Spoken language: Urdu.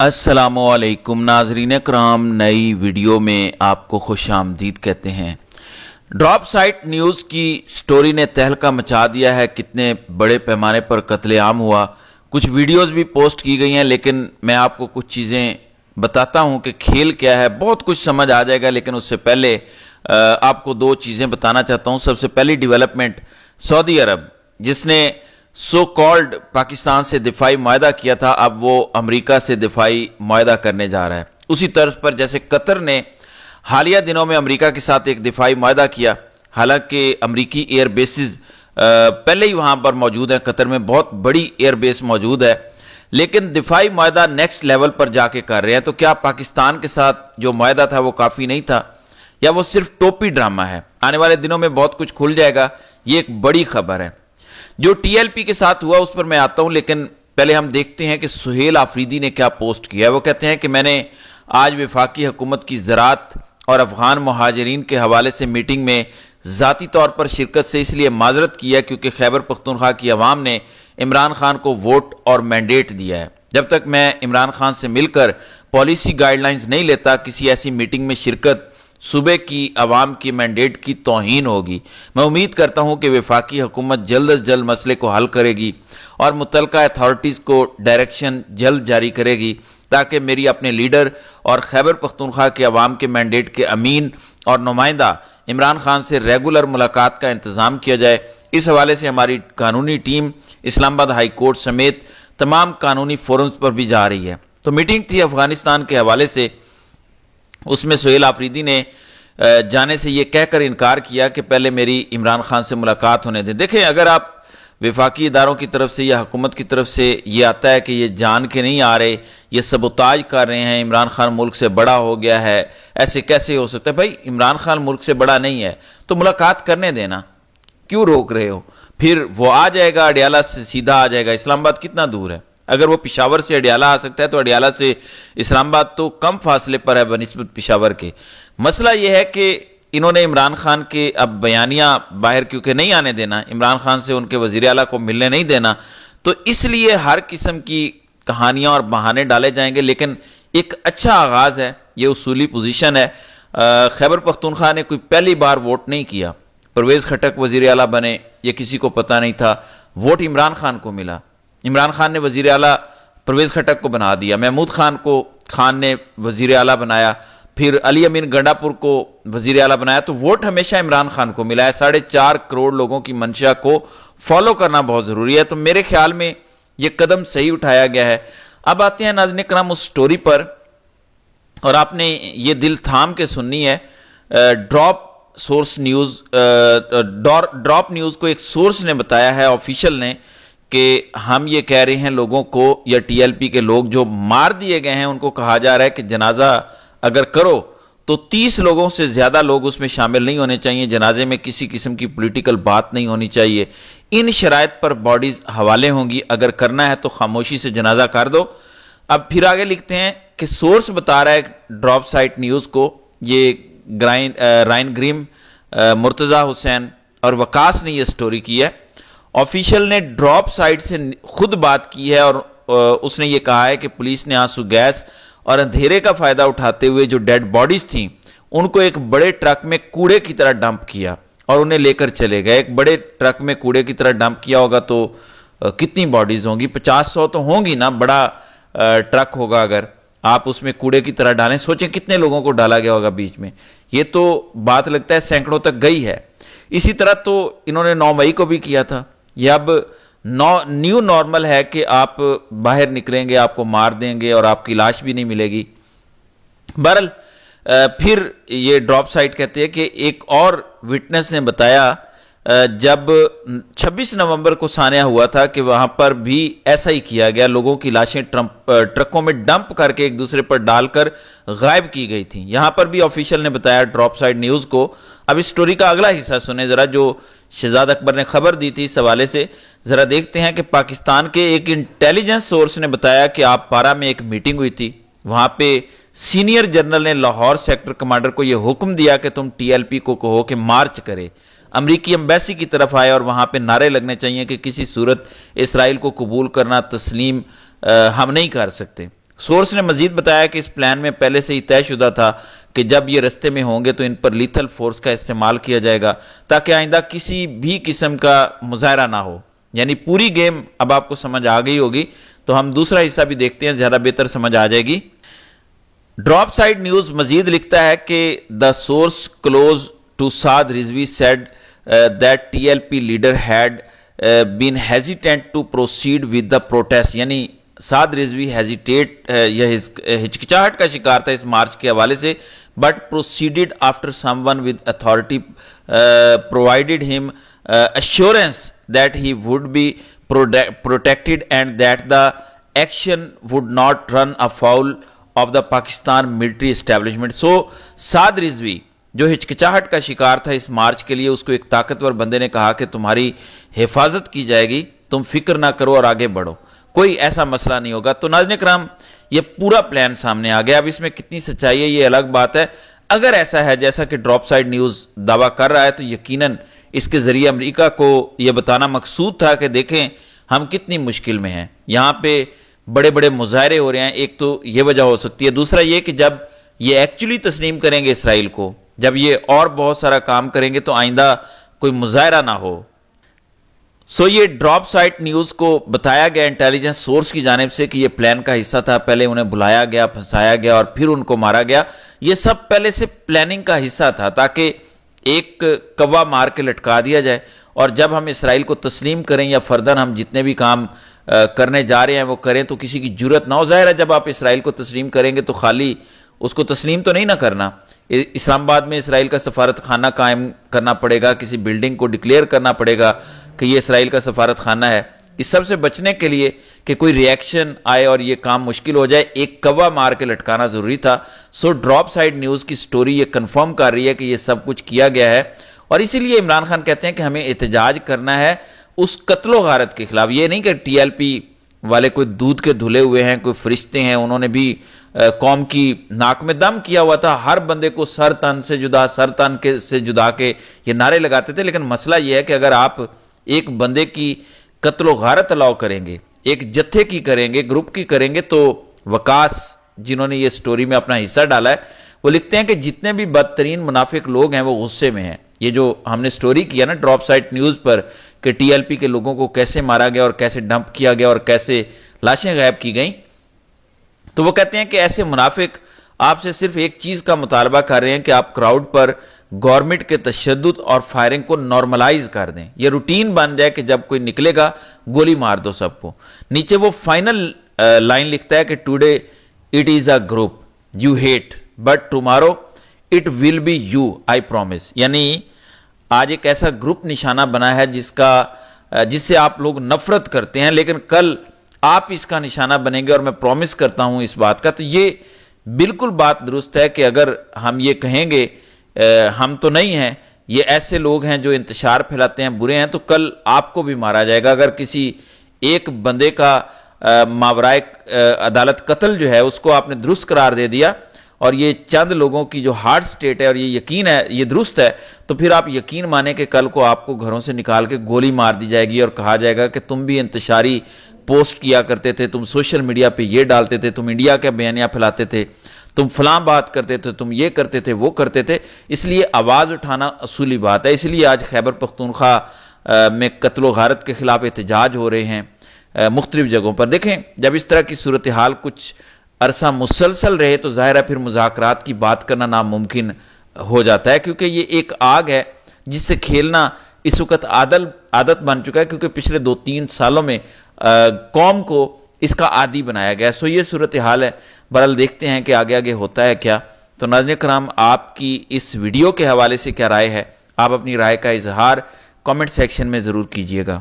السلام علیکم ناظرین کرام، نئی ویڈیو میں آپ کو خوش آمدید کہتے ہیں۔ ڈراپ سائٹ نیوز کی سٹوری نے تہلکہ مچا دیا ہے، کتنے بڑے پیمانے پر قتل عام ہوا۔ کچھ ویڈیوز بھی پوسٹ کی گئی ہیں، لیکن میں آپ کو کچھ چیزیں بتاتا ہوں کہ کھیل کیا ہے۔ بہت کچھ سمجھ آ جائے گا، لیکن اس سے پہلے آپ کو دو چیزیں بتانا چاہتا ہوں۔ سب سے پہلی ڈیولپمنٹ، سعودی عرب جس نے سو کالڈ پاکستان سے دفاعی معاہدہ کیا تھا، اب وہ امریکہ سے دفاعی معاہدہ کرنے جا رہا ہے، اسی طرز پر جیسے قطر نے حالیہ دنوں میں امریکہ کے ساتھ ایک دفاعی معاہدہ کیا۔ حالانکہ امریکی ایئر بیسز پہلے ہی وہاں پر موجود ہیں، قطر میں بہت بڑی ایئر بیس موجود ہے، لیکن دفاعی معاہدہ نیکسٹ لیول پر جا کے کر رہے ہیں۔ تو کیا پاکستان کے ساتھ جو معاہدہ تھا وہ کافی نہیں تھا، یا وہ صرف ٹوپی ڈرامہ ہے؟ آنے والے دنوں میں بہت کچھ کھل جائے گا، یہ ایک بڑی خبر ہے۔ جو ٹی ایل پی کے ساتھ ہوا اس پر میں آتا ہوں، لیکن پہلے ہم دیکھتے ہیں کہ سہیل آفریدی نے کیا پوسٹ کیا ہے۔ وہ کہتے ہیں کہ میں نے آج وفاقی حکومت کی زراعت اور افغان مہاجرین کے حوالے سے میٹنگ میں ذاتی طور پر شرکت سے اس لیے معذرت کی ہے کیونکہ خیبر پختونخوا کی عوام نے عمران خان کو ووٹ اور مینڈیٹ دیا ہے۔ جب تک میں عمران خان سے مل کر پالیسی گائیڈ لائنز نہیں لیتا، کسی ایسی میٹنگ میں شرکت صوبے کی عوام کی مینڈیٹ کی توہین ہوگی۔ میں امید کرتا ہوں کہ وفاقی حکومت جلد از جلد مسئلے کو حل کرے گی اور متعلقہ اتھارٹیز کو ڈائریکشن جلد جاری کرے گی تاکہ میری اپنے لیڈر اور خیبر پختونخوا کے عوام کے مینڈیٹ کے امین اور نمائندہ عمران خان سے ریگولر ملاقات کا انتظام کیا جائے۔ اس حوالے سے ہماری قانونی ٹیم اسلام آباد ہائی کورٹ سمیت تمام قانونی فورمز پر بھی جا رہی ہے۔ تو میٹنگ تھی افغانستان کے حوالے سے، اس میں سہیل آفریدی نے جانے سے یہ کہہ کر انکار کیا کہ پہلے میری عمران خان سے ملاقات ہونے دیں۔ دیکھیں، اگر آپ وفاقی اداروں کی طرف سے یا حکومت کی طرف سے یہ آتا ہے کہ یہ جان کے نہیں آ رہے، یہ سبوتاج کر رہے ہیں، عمران خان ملک سے بڑا ہو گیا ہے، ایسے کیسے ہو سکتا ہے؟ بھائی عمران خان ملک سے بڑا نہیں ہے تو ملاقات کرنے دینا، کیوں روک رہے ہو؟ پھر وہ آ جائے گا، اڈیالہ سے سیدھا آ جائے گا۔ اسلام آباد کتنا دور ہے؟ اگر وہ پشاور سے اڈیالہ آ سکتا ہے تو اڈیالہ سے اسلام آباد تو کم فاصلے پر ہے بنسبت پشاور کے۔ مسئلہ یہ ہے کہ انہوں نے عمران خان کے اب بیانیہ باہر کیونکہ نہیں آنے دینا، عمران خان سے ان کے وزیر اعلیٰ کو ملنے نہیں دینا، تو اس لیے ہر قسم کی کہانیاں اور بہانے ڈالے جائیں گے۔ لیکن ایک اچھا آغاز ہے، یہ اصولی پوزیشن ہے۔ خیبر پختونخوا نے کوئی پہلی بار ووٹ نہیں کیا، پرویز خٹک وزیر اعلیٰ بنے، یہ کسی کو پتہ نہیں تھا، ووٹ عمران خان کو ملا۔ عمران خان نے وزیر اعلیٰ پرویز خٹک کو بنا دیا، محمود خان نے وزیر اعلیٰ بنایا، پھر علی امین گنڈا پور کو وزیر اعلیٰ بنایا، تو ووٹ ہمیشہ عمران خان کو ملا ہے۔ 4.5 کروڑ لوگوں کی منشا کو فالو کرنا بہت ضروری ہے، تو میرے خیال میں یہ قدم صحیح اٹھایا گیا ہے۔ اب آتے ہیں ناظرین کرام اس سٹوری پر، اور آپ نے یہ دل تھام کے سننی ہے۔ ڈراپ نیوز کو ایک سورس نے بتایا ہے، آفیشل نے، کہ ہم یہ کہہ رہے ہیں لوگوں کو، یا ٹی ایل پی کے لوگ جو مار دیے گئے ہیں ان کو کہا جا رہا ہے کہ جنازہ اگر کرو تو 30 لوگوں سے زیادہ لوگ اس میں شامل نہیں ہونے چاہیے، جنازے میں کسی قسم کی پولیٹیکل بات نہیں ہونی چاہیے، ان شرائط پر باڈیز حوالے ہوں گی، اگر کرنا ہے تو خاموشی سے جنازہ کر دو۔ اب پھر آگے لکھتے ہیں کہ سورس بتا رہا ہے ڈراپ سائٹ نیوز کو، یہ رائن گریم، مرتضی حسین اور وکاس نے یہ سٹوری کی ہے۔ آفیشل نے ڈراپ سائٹ سے خود بات کی ہے، اور اس نے یہ کہا ہے کہ پولیس نے آنسو گیس اور اندھیرے کا فائدہ اٹھاتے ہوئے جو ڈیڈ باڈیز تھیں ان کو ایک بڑے ٹرک میں کوڑے کی طرح ڈمپ کیا اور انہیں لے کر چلے گئے۔ ایک بڑے ٹرک میں کوڑے کی طرح ڈمپ کیا ہوگا تو کتنی باڈیز ہوں گی؟ 50-100 تو ہوں گی نا، بڑا ٹرک ہوگا، اگر آپ اس میں کوڑے کی طرح ڈالیں، سوچیں کتنے لوگوں کو ڈالا گیا ہوگا بیچ میں۔ یہ تو بات لگتا ہے سینکڑوں تک گئی ہے۔ اسی طرح تو انہوں نے 9 مئی کو بھی کیا تھا۔ یہ اب نیو نارمل ہے کہ آپ باہر نکلیں گے، آپ کو مار دیں گے اور آپ کی لاش بھی نہیں ملے گی۔ بہرحال پھر یہ ڈراپ سائٹ کہتے ہیں کہ ایک اور وٹنس نے بتایا جب 26 نومبر کو سانحہ ہوا تھا کہ وہاں پر بھی ایسا ہی کیا گیا، لوگوں کی لاشیں ٹرکوں میں ڈمپ کر کے ایک دوسرے پر ڈال کر غائب کی گئی تھیں۔ یہاں پر بھی آفیشل نے بتایا ڈراپ سائٹ نیوز کو۔ اب اس سٹوری کا اگلا حصہ سنیں ذرا، جو شہزاد اکبر نے خبر دی تھی اس حوالے سے، ذرا دیکھتے ہیں کہ پاکستان کے ایک انٹیلیجنس سورس نے بتایا کہ آپ پارا میں ایک میٹنگ ہوئی تھی، وہاں پہ سینئر جنرل نے لاہور سیکٹر کمانڈر کو یہ حکم دیا کہ تم ٹی ایل پی کو کہو کہ مارچ کرے، امریکی ایمبیسی کی طرف آئے، اور وہاں پہ نعرے لگنے چاہیے کہ کسی صورت اسرائیل کو قبول کرنا تسلیم ہم نہیں کر سکتے۔ سورس نے مزید بتایا کہ اس پلان میں پہلے سے ہی طے شدہ تھا کہ جب یہ رستے میں ہوں گے تو ان پر لیتھل فورس کا استعمال کیا جائے گا تاکہ آئندہ کسی بھی قسم کا مظاہرہ نہ ہو. یعنی پوری گیم اب آپ کو سمجھ آ گئی ہوگی، تو ہم دوسرا حصہ بھی دیکھتے ہیں، زیادہ بہتر سمجھ آ جائے گی. ڈراپ سائٹ نیوز مزید لکھتا ہے کہ the source close to Saad Rizvi said that T L P leader had been hesitant to proceed with the protest. یعنی سعد رضوی ہچکچاہٹ کا شکار تھا اس مارچ کے حوالے سے، but proceeded after some one with authority provided ہم assurance that he would be protected and that the action would not run afoul of the Pakistan military establishment. So سعد رضوی جو ہچکچاہٹ کا شکار تھا اس مارچ کے لیے، اس کو ایک طاقتور بندے نے کہا کہ تمہاری حفاظت کی جائے گی، تم فکر نہ کرو اور آگے بڑھو، کوئی ایسا مسئلہ نہیں ہوگا. تو ناظرین کرام، یہ پورا پلان سامنے آ گیا. اب اس میں کتنی سچائی ہے یہ الگ بات ہے. اگر ایسا ہے جیسا کہ ڈراپ سائٹ نیوز دعویٰ کر رہا ہے تو یقیناً اس کے ذریعے امریکہ کو یہ بتانا مقصود تھا کہ دیکھیں ہم کتنی مشکل میں ہیں، یہاں پہ بڑے بڑے مظاہرے ہو رہے ہیں. ایک تو یہ وجہ ہو سکتی ہے، دوسرا یہ کہ جب یہ ایکچولی تسلیم کریں گے اسرائیل کو، جب یہ اور بہت سارا کام کریں گے تو آئندہ کوئی مظاہرہ نہ ہو. یہ ڈراپ سائٹ نیوز کو بتایا گیا انٹیلیجنس سورس کی جانب سے کہ یہ پلان کا حصہ تھا. پہلے انہیں بلایا گیا، پھنسایا گیا اور پھر ان کو مارا گیا. یہ سب پہلے سے پلاننگ کا حصہ تھا تاکہ ایک کوا مار کے لٹکا دیا جائے، اور جب ہم اسرائیل کو تسلیم کریں یا فرداً ہم جتنے بھی کام کرنے جا رہے ہیں وہ کریں تو کسی کی جرت نہ ہو. ظاہر ہے جب آپ اسرائیل کو تسلیم کریں گے تو خالی اس کو تسلیم تو نہیں نہ کرنا، اسلام آباد میں اسرائیل کا سفارت خانہ قائم کرنا پڑے گا، کسی بلڈنگ کو ڈکلیئر کرنا پڑے گا کہ یہ اسرائیل کا سفارت خانہ ہے. اس سب سے بچنے کے لیے کہ کوئی ریئیکشن آئے اور یہ کام مشکل ہو جائے، ایک کوا مار کے لٹکانا ضروری تھا. ڈراپ سائٹ نیوز کی سٹوری یہ کنفرم کر رہی ہے کہ یہ سب کچھ کیا گیا ہے، اور اسی لیے عمران خان کہتے ہیں کہ ہمیں احتجاج کرنا ہے اس قتل و غارت کے خلاف. یہ نہیں کہ ٹی ایل پی والے کوئی دودھ کے دھلے ہوئے ہیں، کوئی فرشتے ہیں، انہوں نے بھی قوم کی ناک میں دم کیا ہوا تھا. ہر بندے کو سر تن سے جدا، سر تن سے جدا کے یہ نعرے لگاتے تھے. لیکن مسئلہ یہ ہے کہ اگر آپ ایک بندے کی قتل و غارت الاؤ کریں گے، ایک جتھے کی کریں گے، گروپ کی کریں گے، تو وکاس جنہوں نے یہ سٹوری میں اپنا حصہ ڈالا ہے وہ لکھتے ہیں کہ جتنے بھی بدترین منافق لوگ ہیں وہ غصے میں ہیں. یہ جو ہم نے سٹوری کیا نا ڈراپ سائٹ نیوز پر کہ ٹی ایل پی کے لوگوں کو کیسے مارا گیا اور کیسے ڈمپ کیا گیا اور کیسے لاشیں غائب کی گئیں، تو وہ کہتے ہیں کہ ایسے منافق آپ سے صرف ایک چیز کا مطالبہ کر رہے ہیں کہ آپ کراؤڈ پر گورنمنٹ کے تشدد اور فائرنگ کو نارملائز کر دیں. یہ روٹین بن جائے کہ جب کوئی نکلے گا گولی مار دو سب کو. نیچے وہ فائنل لائن لکھتا ہے کہ today it is a group you hate but tomorrow it will be you I promise. یعنی آج ایک ایسا گروپ نشانہ بنا ہے جس سے آپ لوگ نفرت کرتے ہیں، لیکن کل آپ اس کا نشانہ بنیں گے اور میں پرومس کرتا ہوں اس بات کا. تو یہ بالکل بات درست ہے کہ اگر ہم یہ کہیں گے ہم تو نہیں ہیں، یہ ایسے لوگ ہیں جو انتشار پھیلاتے ہیں، برے ہیں، تو کل آپ کو بھی مارا جائے گا. اگر کسی ایک بندے کا ماورائے عدالت قتل جو ہے اس کو آپ نے درست قرار دے دیا اور یہ چند لوگوں کی جو ہارڈ سٹیٹ ہے اور یہ یقین ہے یہ درست ہے، تو پھر آپ یقین مانیں کہ کل کو آپ کو گھروں سے نکال کے گولی مار دی جائے گی اور کہا جائے گا کہ تم بھی انتشاری پوسٹ کیا کرتے تھے، تم سوشل میڈیا پہ یہ ڈالتے تھے، تم انڈیا کے بیانیہ پھیلاتے تھے، تم فلاں بات کرتے تھے، تم یہ کرتے تھے، وہ کرتے تھے. اس لیے آواز اٹھانا اصولی بات ہے. اس لیے آج خیبر پختونخوا میں قتل و غارت کے خلاف احتجاج ہو رہے ہیں مختلف جگہوں پر. دیکھیں جب اس طرح کی صورتحال کچھ عرصہ مسلسل رہے تو ظاہر ہے پھر مذاکرات کی بات کرنا ناممکن ہو جاتا ہے، کیونکہ یہ ایک آگ ہے جس سے کھیلنا اس وقت عادت بن چکا ہے، کیونکہ پچھلے 2-3 سالوں میں قوم کو اس کا عادی بنایا گیا. یہ صورتحال ہے. بہرحال دیکھتے ہیں کہ آگے ہوتا ہے کیا. تو ناظرین کرام، آپ کی اس ویڈیو کے حوالے سے کیا رائے ہے؟ آپ اپنی رائے کا اظہار کامنٹ سیکشن میں ضرور کیجئے گا.